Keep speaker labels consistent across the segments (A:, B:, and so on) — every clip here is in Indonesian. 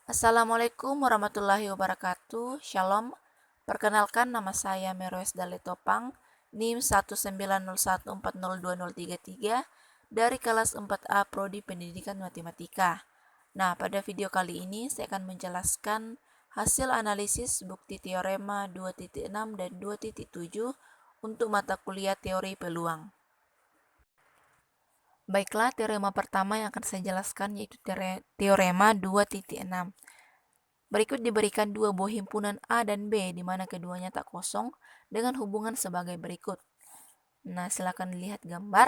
A: Assalamualaikum warahmatullahi wabarakatuh. Shalom. Perkenalkan, nama saya Meroes Dale Topang, NIM 19014020033 dari kelas 4A Prodi Pendidikan Matematika. Nah, pada video kali ini saya akan menjelaskan hasil analisis bukti teorema 2.6 dan 2.7 untuk mata kuliah teori peluang. Baiklah, teorema pertama yang akan saya jelaskan yaitu teorema 2.6. Berikut diberikan dua buah himpunan A dan B, di mana keduanya tak kosong, dengan hubungan sebagai berikut. Nah, silakan lihat gambar.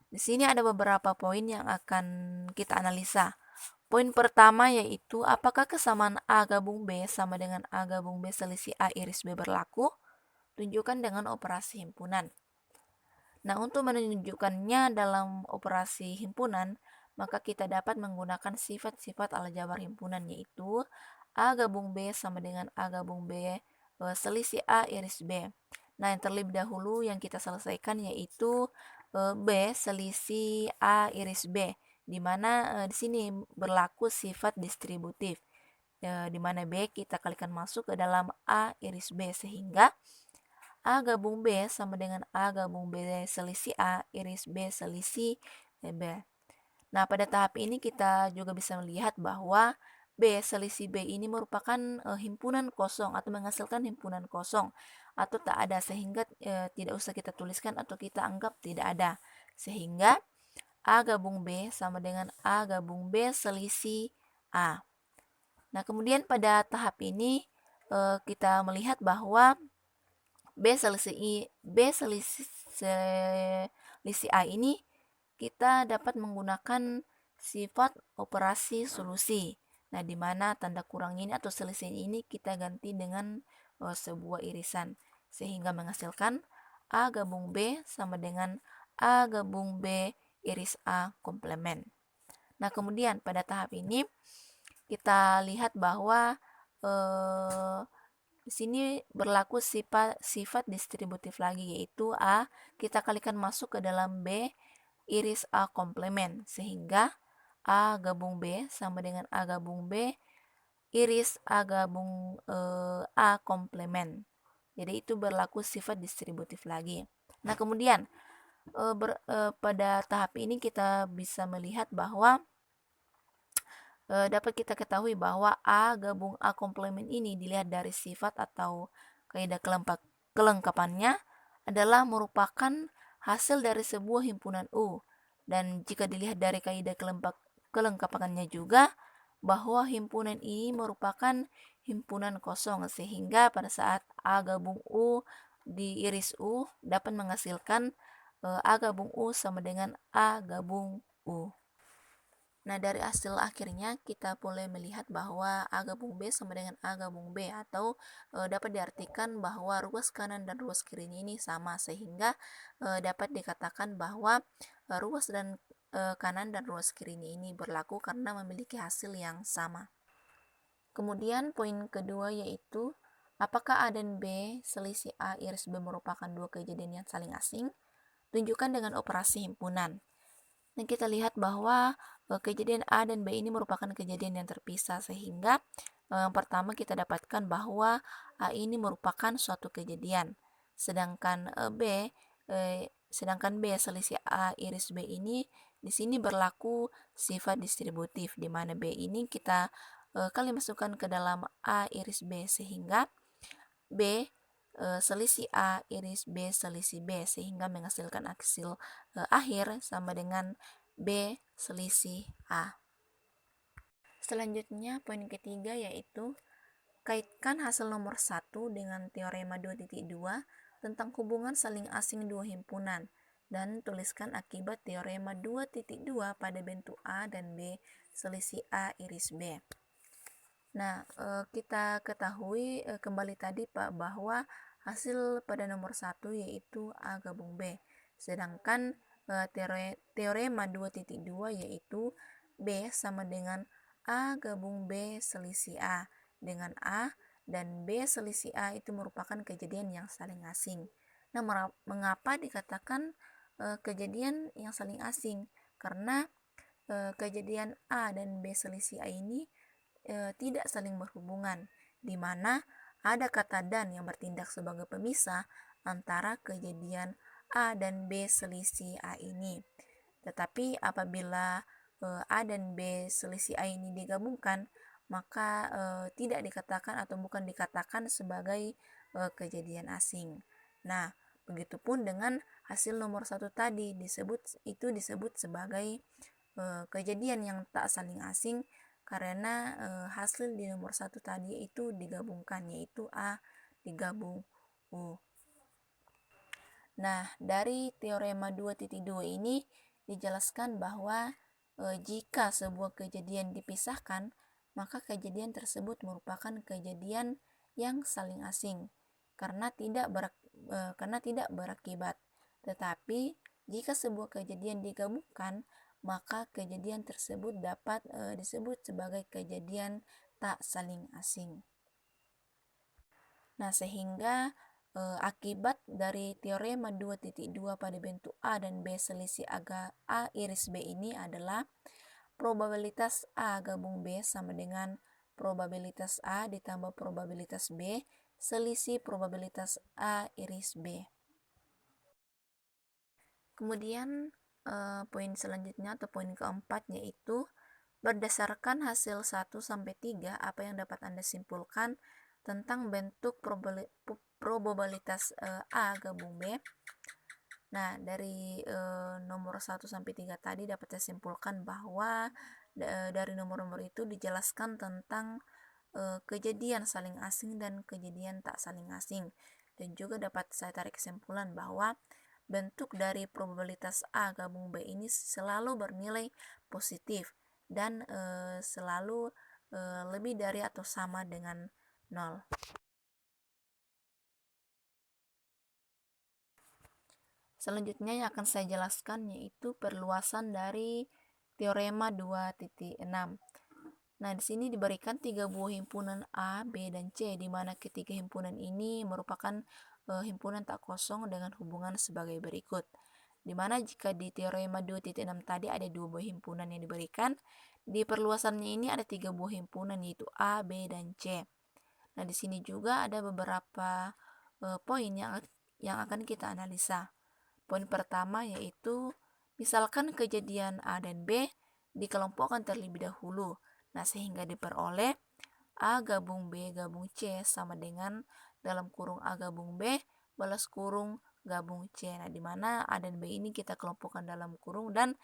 A: Di sini ada beberapa poin yang akan kita analisa. Poin pertama yaitu apakah kesamaan A gabung B sama dengan A gabung B selisih A iris B berlaku? Tunjukkan dengan operasi himpunan. Nah, untuk menunjukkannya dalam operasi himpunan, maka kita dapat menggunakan sifat-sifat aljabar himpunan, yaitu A gabung B sama dengan A gabung B selisih A iris B. Nah, yang terlebih dahulu yang kita selesaikan yaitu B selisih A iris B, di mana di sini berlaku sifat distributif, di mana B kita kalikan masuk ke dalam A iris B, sehingga A gabung B sama dengan A gabung B selisih A iris B selisih B. Nah, pada tahap ini kita juga bisa melihat bahwa B selisih B ini merupakan himpunan kosong atau menghasilkan himpunan kosong atau tak ada, sehingga tidak usah kita tuliskan atau kita anggap tidak ada. Sehingga A gabung B sama dengan A gabung B selisih A. Nah, kemudian pada tahap ini kita melihat bahwa B selisih A ini kita dapat menggunakan sifat operasi solusi. Nah, di mana tanda kurang ini atau selisih ini kita ganti dengan sebuah irisan, sehingga menghasilkan A gabung B sama dengan A gabung B iris A komplement. Nah, kemudian pada tahap ini kita lihat bahwa di sini berlaku sifat distributif lagi, yaitu A kita kalikan masuk ke dalam B iris A komplement, sehingga A gabung B sama dengan A gabung B iris A gabung A komplement. Jadi itu berlaku sifat distributif lagi. Nah, kemudian pada tahap ini kita bisa melihat bahwa dapat kita ketahui bahwa A gabung A komplement ini dilihat dari sifat atau kaidah kelengkapannya adalah merupakan hasil dari sebuah himpunan U. Dan jika dilihat dari kaidah kelengkapannya juga, bahwa himpunan ini merupakan himpunan kosong, sehingga pada saat A gabung U di iris U dapat menghasilkan A gabung U sama dengan A gabung U. Nah, dari hasil akhirnya kita boleh melihat bahwa A gabung B sama dengan A gabung B, atau dapat diartikan bahwa ruas kanan dan ruas kirinya ini sama, sehingga dapat dikatakan bahwa ruas dan kanan dan ruas kirinya ini berlaku karena memiliki hasil yang sama. Kemudian poin kedua yaitu apakah A dan B selisih A iris B merupakan dua kejadian yang saling asing? Tunjukkan dengan operasi himpunan. Dan kita lihat bahwa kejadian A dan B ini merupakan kejadian yang terpisah, sehingga yang pertama kita dapatkan bahwa A ini merupakan suatu kejadian, sedangkan B selisih A iris B ini di sini berlaku sifat distributif, di mana B ini kita kali masukkan ke dalam A iris B, sehingga B selisih A iris B selisih B, sehingga menghasilkan hasil akhir sama dengan B selisih A. Selanjutnya poin ketiga yaitu kaitkan hasil nomor 1 dengan teorema 2.2 tentang hubungan saling asing dua himpunan, dan tuliskan akibat teorema 2.2 pada bentuk A dan B selisih A iris B. Nah, kita ketahui kembali tadi Pak bahwa hasil pada nomor 1 yaitu A gabung B. Sedangkan teorema 2.2 yaitu B sama dengan A gabung B selisih A, dengan A dan B selisih A itu merupakan kejadian yang saling asing. Nah, mengapa dikatakan kejadian yang saling asing? Karena kejadian A dan B selisih A ini tidak saling berhubungan, di mana ada kata dan yang bertindak sebagai pemisah antara kejadian A dan B selisih A ini. Tetapi apabila A dan B selisih A ini digabungkan, maka tidak dikatakan atau bukan dikatakan sebagai kejadian asing. Nah, begitupun dengan hasil nomor 1 tadi disebut sebagai kejadian yang tak saling asing karena hasil di nomor 1 tadi itu digabungkan, yaitu A digabung U. Nah, dari teorema 2.2 ini dijelaskan bahwa jika sebuah kejadian dipisahkan, maka kejadian tersebut merupakan kejadian yang saling asing karena tidak berakibat. Tetapi jika sebuah kejadian digabungkan, maka kejadian tersebut dapat disebut sebagai kejadian tak saling asing. Nah, sehingga akibat dari teorema 2.2 pada bentuk A dan B selisih A iris B ini adalah probabilitas A gabung B sama dengan probabilitas A ditambah probabilitas B selisih probabilitas A iris B. Kemudian poin selanjutnya atau poin keempat yaitu berdasarkan hasil 1-3 apa yang dapat Anda simpulkan tentang bentuk probabilitas A gabung B. Nah, dari nomor 1-3 tadi dapat saya simpulkan bahwa dari nomor-nomor itu dijelaskan tentang kejadian saling asing dan kejadian tak saling asing. Dan juga dapat saya tarik kesimpulan bahwa bentuk dari probabilitas A gabung B ini selalu bernilai positif dan selalu lebih dari atau sama dengan 0. Selanjutnya yang akan saya jelaskan yaitu perluasan dari teorema 2.6. Nah, di sini diberikan 3 buah himpunan A, B, dan C, di mana ketiga himpunan ini merupakan himpunan tak kosong dengan hubungan sebagai berikut. Di mana jika di teorema 2.6 tadi ada 2 buah himpunan yang diberikan, di perluasannya ini ada 3 buah himpunan yaitu A, B, dan C. Nah, di sini juga ada beberapa poin yang akan kita analisa. Poin pertama yaitu misalkan kejadian A dan B dikelompokkan terlebih dahulu. Nah, sehingga diperoleh A gabung B gabung C sama dengan dalam kurung A gabung B balas kurung gabung C. Nah, di mana A dan B ini kita kelompokkan dalam kurung dan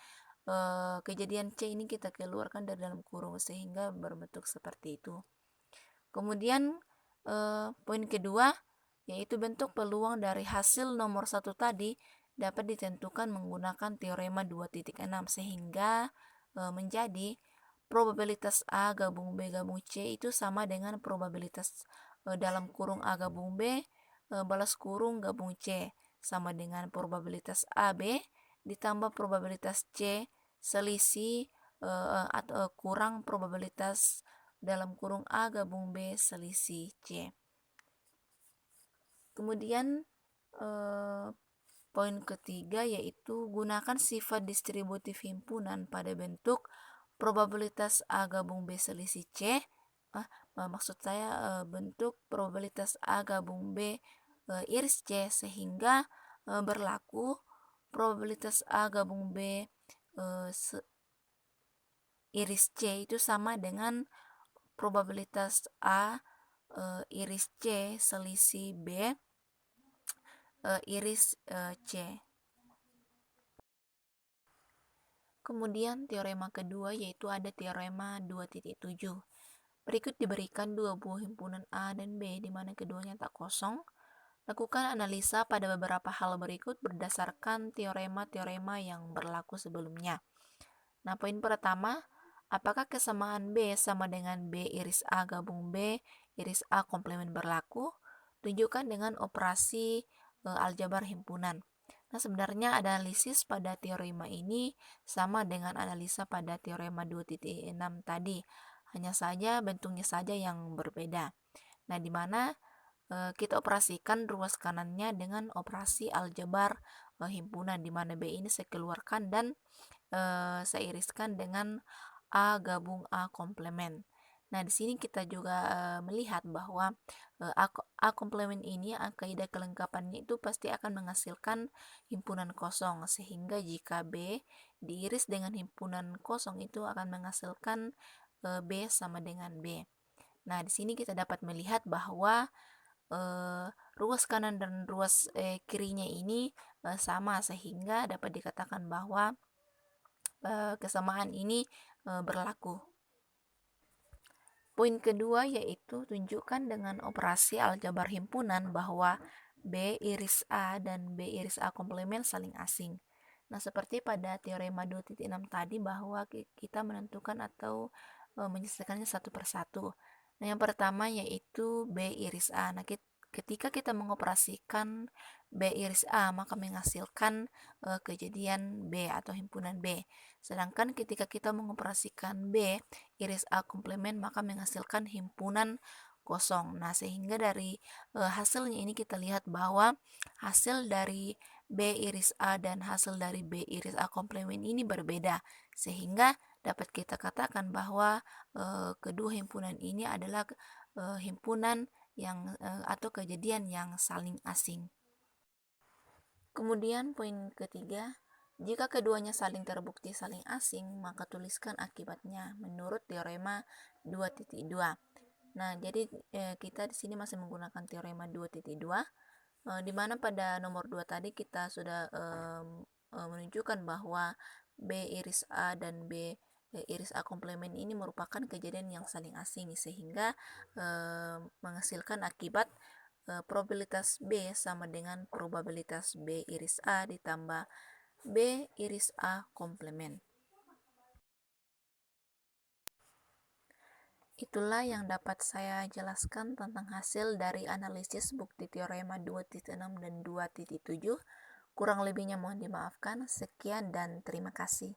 A: kejadian C ini kita keluarkan dari dalam kurung sehingga berbentuk seperti itu. Kemudian poin kedua yaitu bentuk peluang dari hasil nomor 1 tadi dapat ditentukan menggunakan teorema 2.6 sehingga menjadi probabilitas A gabung B gabung C itu sama dengan probabilitas dalam kurung A gabung B balas kurung gabung C sama dengan probabilitas AB ditambah probabilitas C selisih atau kurang probabilitas dalam kurung A gabung B selisih C. Kemudian poin ketiga yaitu gunakan sifat distributif himpunan pada bentuk probabilitas A gabung B selisih C. Maksud saya bentuk probabilitas A gabung B iris C sehingga berlaku probabilitas A gabung B iris C itu sama dengan probabilitas A iris C selisih B iris C. Kemudian teorema kedua yaitu ada teorema 2.7. Berikut diberikan 2 buah himpunan A dan B di mana keduanya tak kosong. Lakukan analisa pada beberapa hal berikut berdasarkan teorema-teorema yang berlaku sebelumnya. Nah, poin pertama, apakah kesamaan B sama dengan B iris A gabung B iris A komplement berlaku? Tunjukkan dengan operasi aljabar himpunan. Nah, sebenarnya analisis pada teorema ini sama dengan analisa pada teorema 2.6 tadi. Hanya saja bentuknya saja yang berbeda. Nah, di mana kita operasikan ruas kanannya dengan operasi aljabar himpunan, di mana B ini saya keluarkan dan saya iriskan dengan A gabung A komplement. Nah, di sini kita juga melihat bahwa A komplement ini, kaidah kelengkapannya itu pasti akan menghasilkan himpunan kosong, sehingga jika B diiris dengan himpunan kosong itu akan menghasilkan B sama dengan B. Nah, di sini kita dapat melihat bahwa ruas kanan dan ruas kirinya ini sama, sehingga dapat dikatakan bahwa kesamaan ini berlaku. Poin kedua yaitu tunjukkan dengan operasi aljabar himpunan bahwa B iris A dan B iris A komplement saling asing. Nah, seperti pada teorema 2.6 tadi bahwa kita menentukan atau menyelesaikannya satu persatu. Nah, yang pertama yaitu B iris A. Nah, ketika kita mengoperasikan B iris A, maka menghasilkan kejadian B atau himpunan B. Sedangkan ketika kita mengoperasikan B iris A komplement, maka menghasilkan himpunan kosong. Nah, sehingga dari hasilnya ini kita lihat bahwa hasil dari B iris A dan hasil dari B iris A komplement ini berbeda, sehingga dapat kita katakan bahwa kedua himpunan ini adalah himpunan yang atau kejadian yang saling asing. Kemudian poin ketiga, jika keduanya saling terbukti saling asing, maka tuliskan akibatnya menurut teorema 2.2. Nah, jadi kita di sini masih menggunakan teorema 2.2, di mana pada nomor 2 tadi kita sudah menunjukkan bahwa B iris A dan B iris A komplement ini merupakan kejadian yang saling asing, sehingga menghasilkan akibat probabilitas B sama dengan probabilitas B iris A ditambah B iris A komplement. Itulah yang dapat saya jelaskan tentang hasil dari analisis bukti teorema 2.6 dan 2.7. Kurang lebihnya mohon dimaafkan. Sekian dan terima kasih.